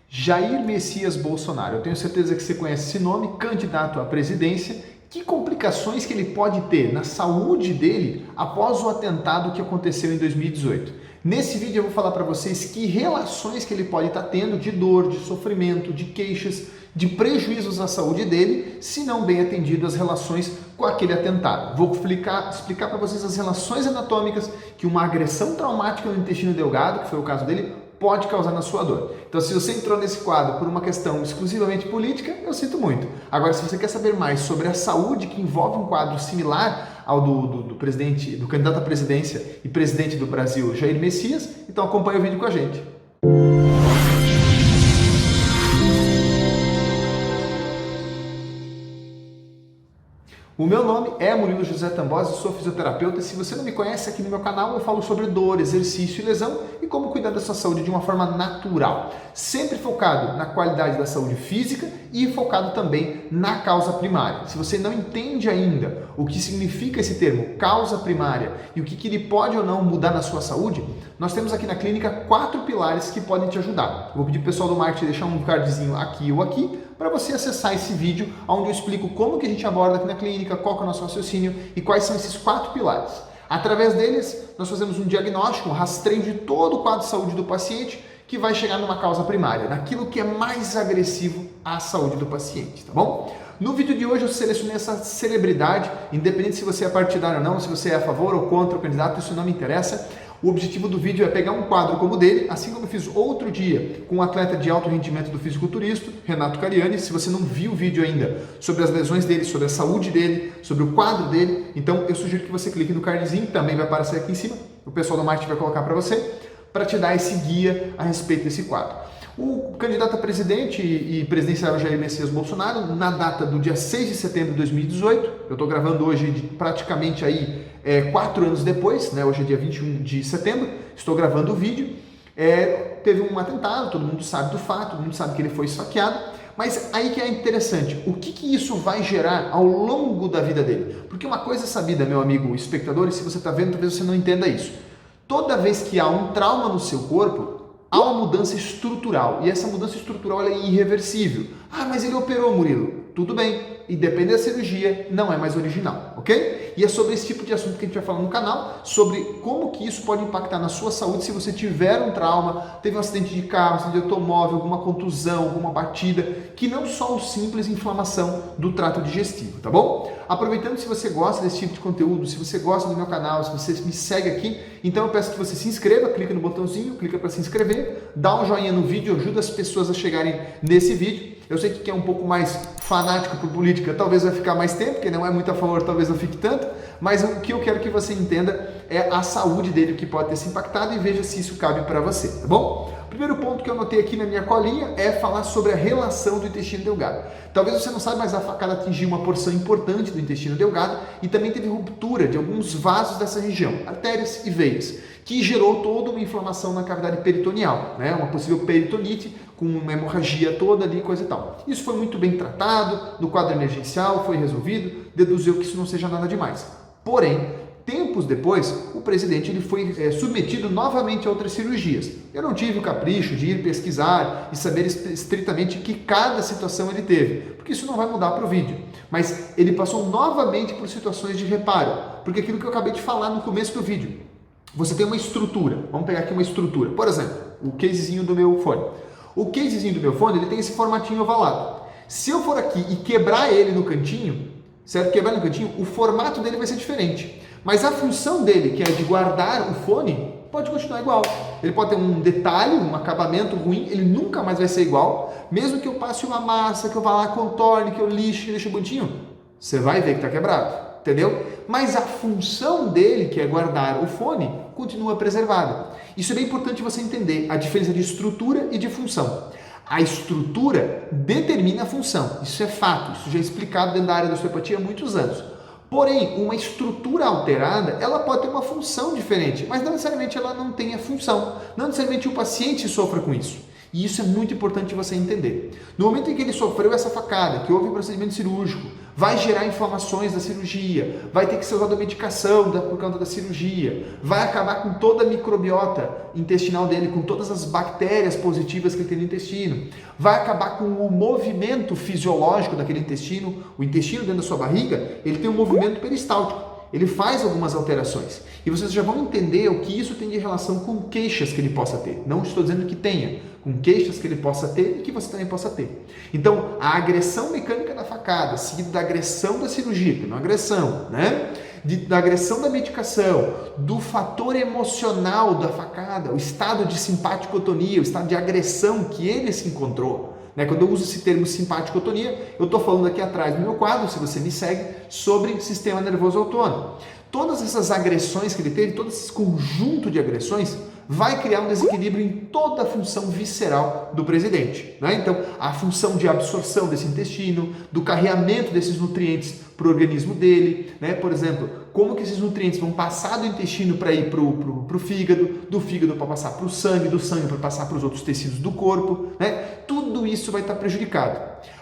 Jair Messias Bolsonaro. Eu tenho certeza que você conhece esse nome, candidato à presidência. Que complicações que ele pode ter na saúde dele após o atentado que aconteceu em 2018? Nesse vídeo eu vou falar para vocês que relações que ele pode estar tendo de dor, de sofrimento, de queixas, de prejuízos à saúde dele, se não bem atendido as relações com aquele atentado. Vou explicar para vocês as relações anatômicas que uma agressão traumática no intestino delgado, que foi o caso dele, pode causar na sua dor. Então, se você entrou nesse quadro por uma questão exclusivamente política, eu sinto muito. Agora, se você quer saber mais sobre a saúde que envolve um quadro similar ao do presidente, do candidato à presidência e presidente do Brasil, Jair Messias, então acompanhe o vídeo com a gente. O meu nome é Murilo José Tambosi, sou fisioterapeuta e se você não me conhece, aqui no meu canal eu falo sobre dor, exercício e lesão e como cuidar da sua saúde de uma forma natural, sempre focado na qualidade da saúde física e focado também na causa primária. Se você não entende ainda o que significa esse termo causa primária e o que ele pode ou não mudar na sua saúde, nós temos aqui na clínica 4 pilares que podem te ajudar. Eu vou pedir pro pessoal do marketing deixar um cardzinho aqui ou aqui para você acessar esse vídeo onde eu explico como que a gente aborda aqui na clínica, qual que é o nosso raciocínio e quais são esses 4 pilares. Através deles, nós fazemos um diagnóstico, um rastreio de todo o quadro de saúde do paciente que vai chegar numa causa primária, naquilo que é mais agressivo à saúde do paciente, tá bom? No vídeo de hoje eu selecionei essa celebridade, independente se você é partidário ou não, se você é a favor ou contra o candidato, isso não me interessa. O objetivo do vídeo é pegar um quadro como o dele, assim como eu fiz outro dia com um atleta de alto rendimento do fisiculturista, Renato Cariani. Se você não viu o vídeo ainda sobre as lesões dele, sobre a saúde dele, sobre o quadro dele, então eu sugiro que você clique no cardzinho, também vai aparecer aqui em cima, o pessoal do marketing vai colocar para você, para te dar esse guia a respeito desse quadro. O candidato a presidente e presidenciável Jair Messias Bolsonaro, na data do dia 6 de setembro de 2018, eu estou gravando hoje praticamente aí 4 anos depois, né? Hoje é dia 21 de setembro, estou gravando o vídeo, teve um atentado, todo mundo sabe do fato, todo mundo sabe que ele foi esfaqueado, mas aí que é interessante, o que isso vai gerar ao longo da vida dele? Porque uma coisa é sabida, meu amigo espectador, e se você está vendo, talvez você não entenda isso. Toda vez que há um trauma no seu corpo, há uma mudança estrutural, e essa mudança estrutural ela é irreversível. Ah, mas ele operou, Murilo. Tudo bem, e depende da cirurgia, não é mais original, ok? E é sobre esse tipo de assunto que a gente vai falar no canal, sobre como que isso pode impactar na sua saúde se você tiver um trauma, teve um acidente de carro, acidente de automóvel, alguma contusão, alguma batida, que não só o simples inflamação do trato digestivo, tá bom? Aproveitando, se você gosta desse tipo de conteúdo, se você gosta do meu canal, se você me segue aqui, então eu peço que você se inscreva, clica no botãozinho, clica para se inscrever, dá um joinha no vídeo, ajuda as pessoas a chegarem nesse vídeo. Eu sei que quem é um pouco mais fanático por política talvez vai ficar mais tempo, quem não é muito a favor talvez não fique tanto, mas o que eu quero que você entenda é a saúde dele, o que pode ter se impactado e veja se isso cabe para você, tá bom? O primeiro ponto que eu anotei aqui na minha colinha é falar sobre a relação do intestino delgado. Talvez você não saiba, mas a facada atingiu uma porção importante do intestino delgado e também teve ruptura de alguns vasos dessa região, artérias e veias, que gerou toda uma inflamação na cavidade peritoneal, né? Uma possível peritonite com uma hemorragia toda ali, coisa e tal. Isso foi muito bem tratado, no quadro emergencial foi resolvido, deduziu que isso não seja nada demais. Porém, tempos depois, o presidente ele foi submetido novamente a outras cirurgias. Eu não tive o capricho de ir pesquisar e saber estritamente que cada situação ele teve, porque isso não vai mudar para o vídeo. Mas ele passou novamente por situações de reparo, porque aquilo que eu acabei de falar no começo do vídeo, você tem uma estrutura, vamos pegar aqui uma estrutura, por exemplo, o casezinho do meu fone. O casezinho do meu fone ele tem esse formatinho ovalado. Se eu for aqui e quebrar ele no cantinho, certo? Quebrar no cantinho, o formato dele vai ser diferente. Mas a função dele, que é de guardar o fone, pode continuar igual. Ele pode ter um detalhe, um acabamento ruim, ele nunca mais vai ser igual. Mesmo que eu passe uma massa, que eu vá lá, contorne, que eu lixe, deixe bonitinho, você vai ver que está quebrado. Entendeu? Mas a função dele, que é guardar o fone, continua preservada. Isso é bem importante você entender, a diferença de estrutura e de função. A estrutura determina a função, isso é fato, isso já é explicado dentro da área da osteopatia há muitos anos. Porém, uma estrutura alterada, ela pode ter uma função diferente, mas não necessariamente ela não tem a função, não necessariamente o paciente sofra com isso. E isso é muito importante você entender. No momento em que ele sofreu essa facada, que houve um procedimento cirúrgico, vai gerar inflamações da cirurgia, vai ter que ser usada medicação por conta da cirurgia, vai acabar com toda a microbiota intestinal dele, com todas as bactérias positivas que ele tem no intestino, vai acabar com o movimento fisiológico daquele intestino. O intestino dentro da sua barriga, ele tem um movimento peristáltico, ele faz algumas alterações. E vocês já vão entender o que isso tem de relação com queixas que ele possa ter. Não estou dizendo que tenha, com queixas que ele possa ter e que você também possa ter. Então, a agressão mecânica da facada, seguida da agressão da cirurgia, que não é agressão, né? Da agressão da medicação, do fator emocional da facada, o estado de simpaticotonia, o estado de agressão que ele se encontrou. Quando eu uso esse termo simpaticotonia, eu estou falando aqui atrás do meu quadro, se você me segue, sobre sistema nervoso autônomo. Todas essas agressões que ele teve, todo esse conjunto de agressões, vai criar um desequilíbrio em toda a função visceral do presidente. Então, a função de absorção desse intestino, do carreamento desses nutrientes para o organismo dele, por exemplo, como que esses nutrientes vão passar do intestino para ir para o fígado, do fígado para passar para o sangue, do sangue para passar para os outros tecidos do corpo, tudo isso vai estar prejudicado.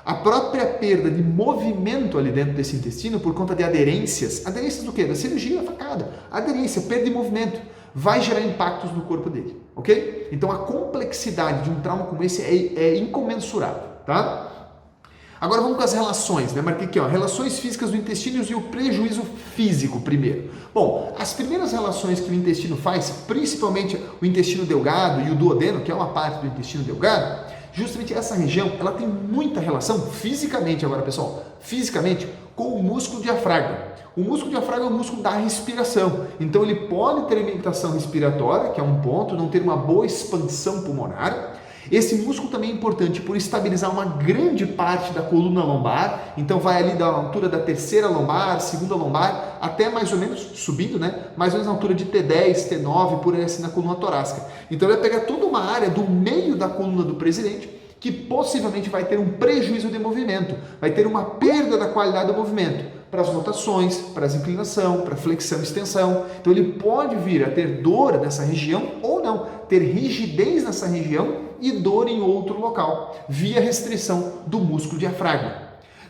A própria perda de movimento ali dentro desse intestino por conta de aderências do quê? Da cirurgia, da facada, aderência, perda de movimento, vai gerar impactos no corpo dele, ok? Então a complexidade de um trauma como esse é incomensurável, tá? Agora vamos com as relações, Marquei aqui, relações físicas do intestino e o prejuízo físico primeiro. Bom, as primeiras relações que o intestino faz, principalmente o intestino delgado e o duodeno, que é uma parte do intestino delgado, justamente essa região, ela tem muita relação fisicamente, agora pessoal, fisicamente, com o músculo diafragma. O músculo diafragma é o músculo da respiração, então ele pode ter limitação respiratória, que é um ponto, não ter uma boa expansão pulmonar. Esse músculo também é importante por estabilizar uma grande parte da coluna lombar, então vai ali da altura da terceira lombar, segunda lombar, até mais ou menos, subindo, mais ou menos na altura de T10, T9, por aí assim na coluna torácica. Então ele vai pegar toda uma área do meio da coluna do presidente, que possivelmente vai ter um prejuízo de movimento, vai ter uma perda da qualidade do movimento, para as rotações, para as inclinação, para flexão e extensão. Então ele pode vir a ter dor nessa região ou não, ter rigidez nessa região e dor em outro local, via restrição do músculo diafragma.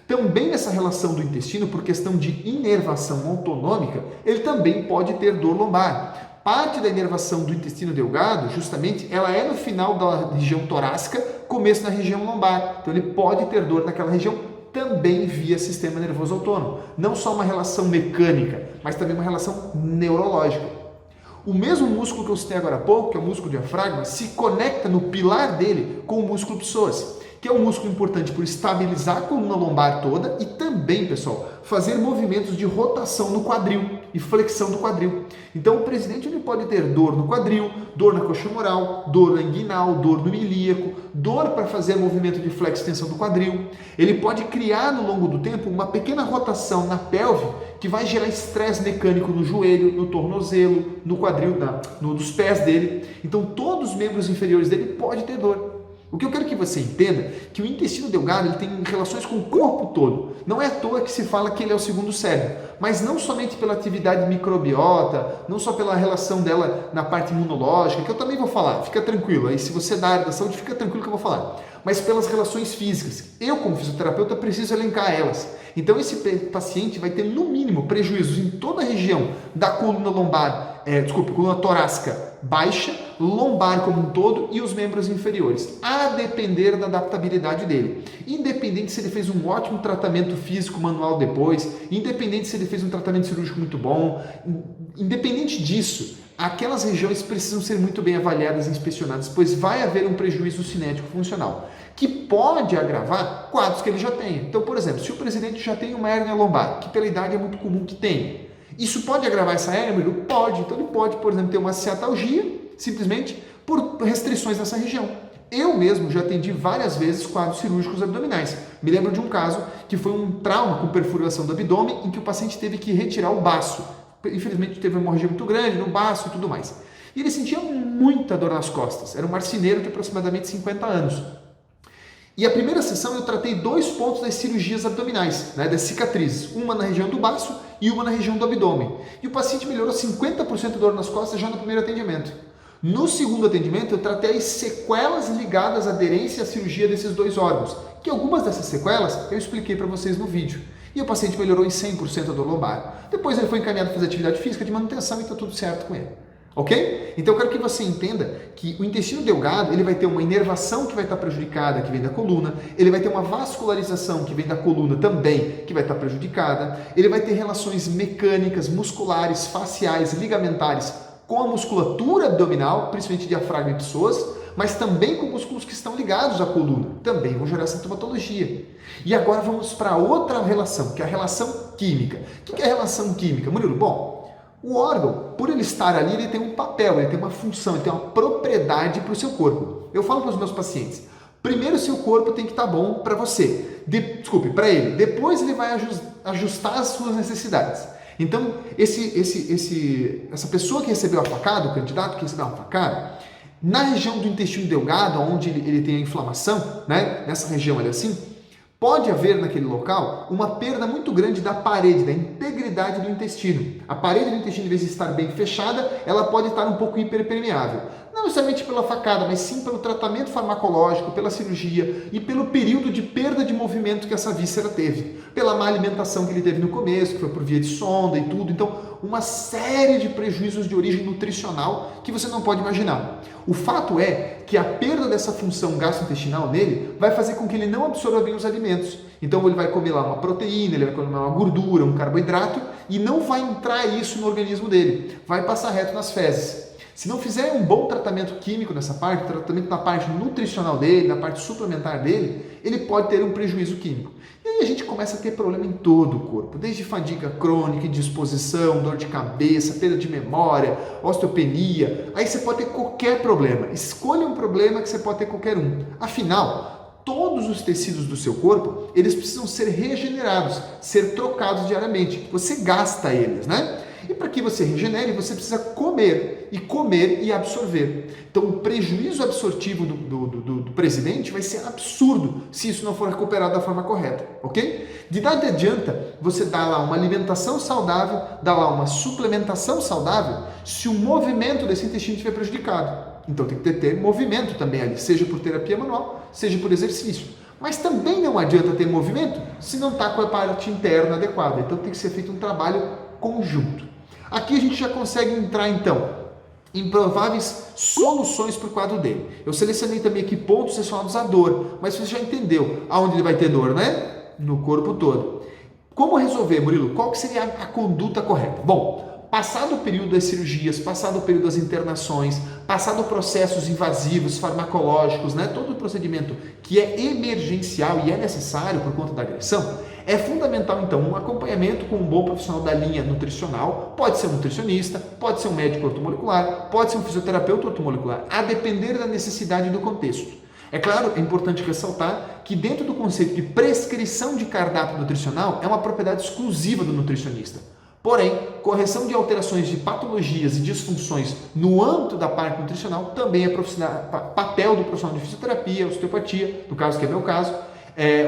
Também nessa relação do intestino, por questão de inervação autonômica, ele também pode ter dor lombar. Parte da inervação do intestino delgado, justamente, ela é no final da região torácica, começo na região lombar. Então ele pode ter dor naquela região também via sistema nervoso autônomo. Não só uma relação mecânica, mas também uma relação neurológica. O mesmo músculo que eu citei agora há pouco, que é o músculo diafragma, se conecta no pilar dele com o músculo psoas, que é um músculo importante por estabilizar a coluna lombar toda e também, pessoal, fazer movimentos de rotação no quadril e flexão do quadril. Então, o presidente ele pode ter dor no quadril, dor na coxa femoral, dor na inguinal, dor no ilíaco, dor para fazer movimento de flex extensão do quadril. Ele pode criar, no longo do tempo, uma pequena rotação na pelve que vai gerar estresse mecânico no joelho, no tornozelo, no quadril, nos pés dele. Então, todos os membros inferiores dele podem ter dor. O que eu quero que você entenda é que o intestino delgado ele tem relações com o corpo todo. Não é à toa que se fala que ele é o segundo cérebro, mas não somente pela atividade microbiota, não só pela relação dela na parte imunológica, que eu também vou falar, fica tranquilo. Aí se você é da área da saúde, fica tranquilo que eu vou falar. Mas pelas relações físicas. Eu, como fisioterapeuta, preciso elencar elas. Então esse paciente vai ter, no mínimo, prejuízos em toda a região da coluna lombar, coluna torácica baixa, lombar como um todo e os membros inferiores, a depender da adaptabilidade dele. Independente se ele fez um ótimo tratamento físico manual depois, independente se ele fez um tratamento cirúrgico muito bom, independente disso, aquelas regiões precisam ser muito bem avaliadas e inspecionadas, pois vai haver um prejuízo cinético funcional, que pode agravar quadros que ele já tem. Então, por exemplo, se o presidente já tem uma hérnia lombar, que pela idade é muito comum que tenha, isso pode agravar essa hérnia? Pode. Então ele pode, por exemplo, ter uma ciatalgia, simplesmente por restrições nessa região. Eu mesmo já atendi várias vezes quadros cirúrgicos abdominais. Me lembro de um caso que foi um trauma com perfuração do abdômen, em que o paciente teve que retirar o baço. Infelizmente teve uma hemorragia muito grande no baço e tudo mais. E ele sentia muita dor nas costas. Era um marceneiro de aproximadamente 50 anos. E a primeira sessão eu tratei 2 pontos das cirurgias abdominais, das cicatrizes, uma na região do baço e uma na região do abdômen. E o paciente melhorou 50% de dor nas costas já no primeiro atendimento. No segundo atendimento eu tratei as sequelas ligadas à aderência à cirurgia desses 2 órgãos, que algumas dessas sequelas eu expliquei para vocês no vídeo. E o paciente melhorou em 100% a dor lombar. Depois ele foi encaminhado para fazer atividade física de manutenção e está tudo certo com ele. Ok? Então eu quero que você entenda que o intestino delgado ele vai ter uma inervação que vai estar prejudicada, que vem da coluna, ele vai ter uma vascularização que vem da coluna também, que vai estar prejudicada, ele vai ter relações mecânicas, musculares, faciais, ligamentares com a musculatura abdominal, principalmente diafragma e psoas, mas também com músculos que estão ligados à coluna, também vão gerar sintomatologia. E agora vamos para outra relação, que é a relação química. O que é a relação química, Murilo? Bom, o órgão, por ele estar ali, ele tem um papel, ele tem uma função, ele tem uma propriedade para o seu corpo. Eu falo para os meus pacientes, primeiro o seu corpo tem que estar bom para você, para ele, depois ele vai ajustar as suas necessidades. Então, essa pessoa que recebeu a facada, o candidato que recebeu a facada, na região do intestino delgado, onde ele tem a inflamação, né, nessa região ali assim, pode haver naquele local uma perda muito grande da parede, da integridade do intestino. A parede do intestino, em vez de estar bem fechada, ela pode estar um pouco hiperpermeável. Não necessariamente pela facada, mas sim pelo tratamento farmacológico, pela cirurgia e pelo período de perda de movimento que essa víscera teve. Pela má alimentação que ele teve no começo, que foi por via de sonda e tudo. Então, uma série de prejuízos de origem nutricional que você não pode imaginar. O fato é que a perda dessa função gastrointestinal nele vai fazer com que ele não absorva bem os alimentos. Então ele vai comer lá uma proteína, ele vai comer uma gordura, um carboidrato e não vai entrar isso no organismo dele. Vai passar reto nas fezes. Se não fizer um bom tratamento químico nessa parte, tratamento na parte nutricional dele, na parte suplementar dele, ele pode ter um prejuízo químico. E aí a gente começa a ter problema em todo o corpo, desde fadiga crônica, indisposição, dor de cabeça, perda de memória, osteopenia. Aí você pode ter qualquer problema. Escolha um problema que você pode ter qualquer um. Afinal, todos os tecidos do seu corpo, eles precisam ser regenerados, ser trocados diariamente. Você gasta eles, né? E para que você regenere, você precisa comer e absorver. Então, o prejuízo absortivo do presidente vai ser absurdo se isso não for recuperado da forma correta, ok? De nada adianta você dar lá uma alimentação saudável, dar lá uma suplementação saudável, se o movimento desse intestino estiver prejudicado. Então, tem que ter movimento também ali, seja por terapia manual, seja por exercício. Mas também não adianta ter movimento se não está com a parte interna adequada. Então, tem que ser feito um trabalho conjunto. Aqui a gente já consegue entrar, então, em prováveis soluções para o quadro dele. Eu selecionei também aqui pontos relacionados à dor, mas você já entendeu aonde ele vai ter dor, né? No corpo todo. Como resolver, Murilo? Qual que seria a conduta correta? Bom, passado o período das cirurgias, passado o período das internações, passado processos invasivos, farmacológicos, né? Todo o procedimento que é emergencial e é necessário por conta da agressão, é fundamental, então, um acompanhamento com um bom profissional da linha nutricional, pode ser um nutricionista, pode ser um médico ortomolecular, pode ser um fisioterapeuta ortomolecular, a depender da necessidade do contexto. É claro, é importante ressaltar que dentro do conceito de prescrição de cardápio nutricional é uma propriedade exclusiva do nutricionista. Porém, correção de alterações de patologias e disfunções no âmbito da parte nutricional também é papel do profissional de fisioterapia, osteopatia, no caso que é meu caso,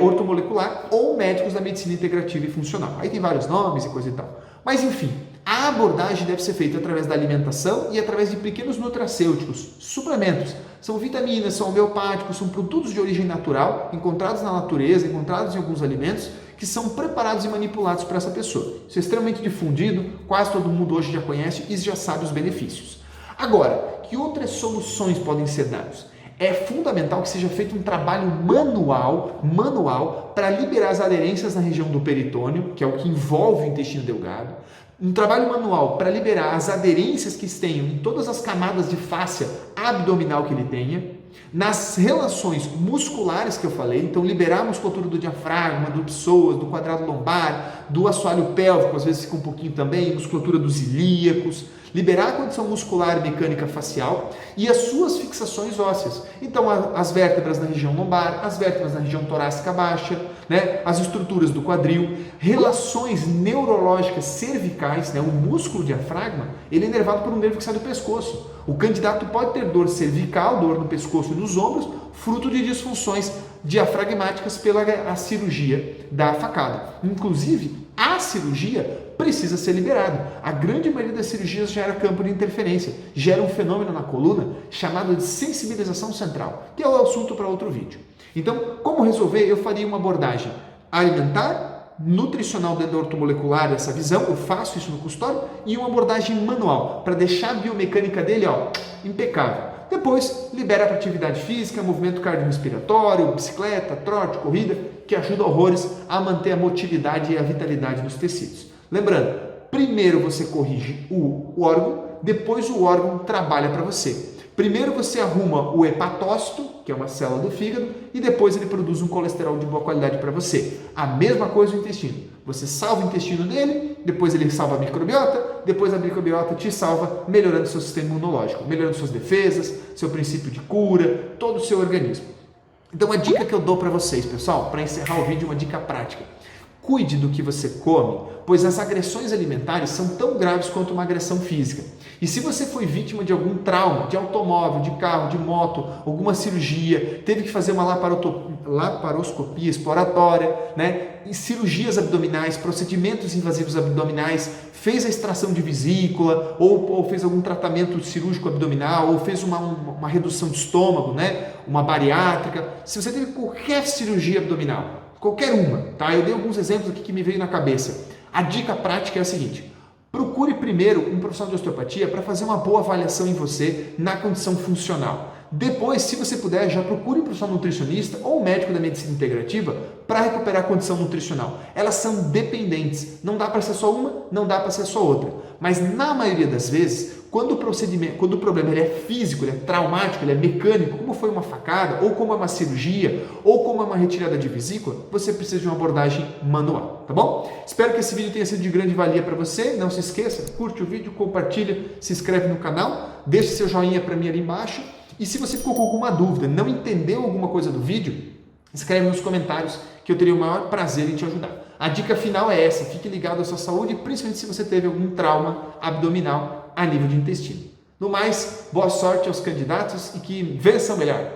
ortomolecular ou médicos da medicina integrativa e funcional. Aí tem vários nomes e coisa e tal. Mas enfim, a abordagem deve ser feita através da alimentação e através de pequenos nutracêuticos, suplementos. São vitaminas, são homeopáticos, são produtos de origem natural, encontrados na natureza, encontrados em alguns alimentos, que são preparados e manipulados para essa pessoa. Isso é extremamente difundido, quase todo mundo hoje já conhece e já sabe os benefícios. Agora, que outras soluções podem ser dadas? É fundamental que seja feito um trabalho manual para liberar as aderências na região do peritônio, que é o que envolve o intestino delgado. Um trabalho manual para liberar as aderências que tenham em todas as camadas de fáscia abdominal que ele tenha. Nas relações musculares que eu falei, então liberar a musculatura do diafragma, do psoas, do quadrado lombar, do assoalho pélvico, às vezes fica um pouquinho também, musculatura dos ilíacos, liberar a condição muscular e mecânica facial e as suas fixações ósseas. Então, as vértebras na região lombar, as vértebras na região torácica baixa, né? As estruturas do quadril, relações neurológicas cervicais, né? O músculo diafragma, ele é inervado por um nervo que sai do pescoço. O candidato pode ter dor cervical, dor no pescoço e nos ombros, fruto de disfunções diafragmáticas pela cirurgia da facada. Inclusive, a cirurgia precisa ser liberada. A grande maioria das cirurgias gera campo de interferência, gera um fenômeno na coluna chamado de sensibilização central, que é o assunto para outro vídeo. Então, como resolver? Eu faria uma abordagem alimentar, nutricional dentro da ortomolecular, essa visão, eu faço isso no consultório, e uma abordagem manual, para deixar a biomecânica dele impecável. Depois, libera para atividade física, movimento cardiorrespiratório, bicicleta, trote, corrida, que ajuda horrores a manter a motilidade e a vitalidade dos tecidos. Lembrando, primeiro você corrige o órgão, depois o órgão trabalha para você. Primeiro você arruma o hepatócito, que é uma célula do fígado, e depois ele produz um colesterol de boa qualidade para você. A mesma coisa o intestino. Você salva o intestino dele, depois ele salva a microbiota, depois a microbiota te salva, melhorando seu sistema imunológico, melhorando suas defesas, seu princípio de cura, todo o seu organismo. Então a dica que eu dou para vocês, pessoal, para encerrar o vídeo, uma dica prática. Cuide do que você come, pois as agressões alimentares são tão graves quanto uma agressão física. E se você foi vítima de algum trauma, de automóvel, de carro, de moto, alguma cirurgia, teve que fazer uma laparoscopia exploratória, e cirurgias abdominais, procedimentos invasivos abdominais, fez a extração de vesícula, ou fez algum tratamento cirúrgico abdominal, ou fez uma redução de estômago, uma bariátrica, se você teve qualquer cirurgia abdominal, qualquer uma, tá? Eu dei alguns exemplos aqui que me veio na cabeça. A dica prática é a seguinte: procure primeiro um profissional de osteopatia para fazer uma boa avaliação em você na condição funcional. Depois, se você puder, já procure um profissional nutricionista ou um médico da medicina integrativa para recuperar a condição nutricional. Elas são dependentes. Não dá para ser só uma, não dá para ser só outra. Mas na maioria das vezes, quando o problema ele é físico, ele é traumático, ele é mecânico, como foi uma facada, ou como é uma cirurgia, ou como é uma retirada de vesícula, você precisa de uma abordagem manual, tá bom? Espero que esse vídeo tenha sido de grande valia para você. Não se esqueça, curte o vídeo, compartilha, se inscreve no canal, deixe seu joinha para mim ali embaixo. E se você ficou com alguma dúvida, não entendeu alguma coisa do vídeo, escreve nos comentários que eu teria o maior prazer em te ajudar. A dica final é essa: fique ligado à sua saúde, principalmente se você teve algum trauma abdominal a nível de intestino. No mais, boa sorte aos candidatos e que vençam melhor!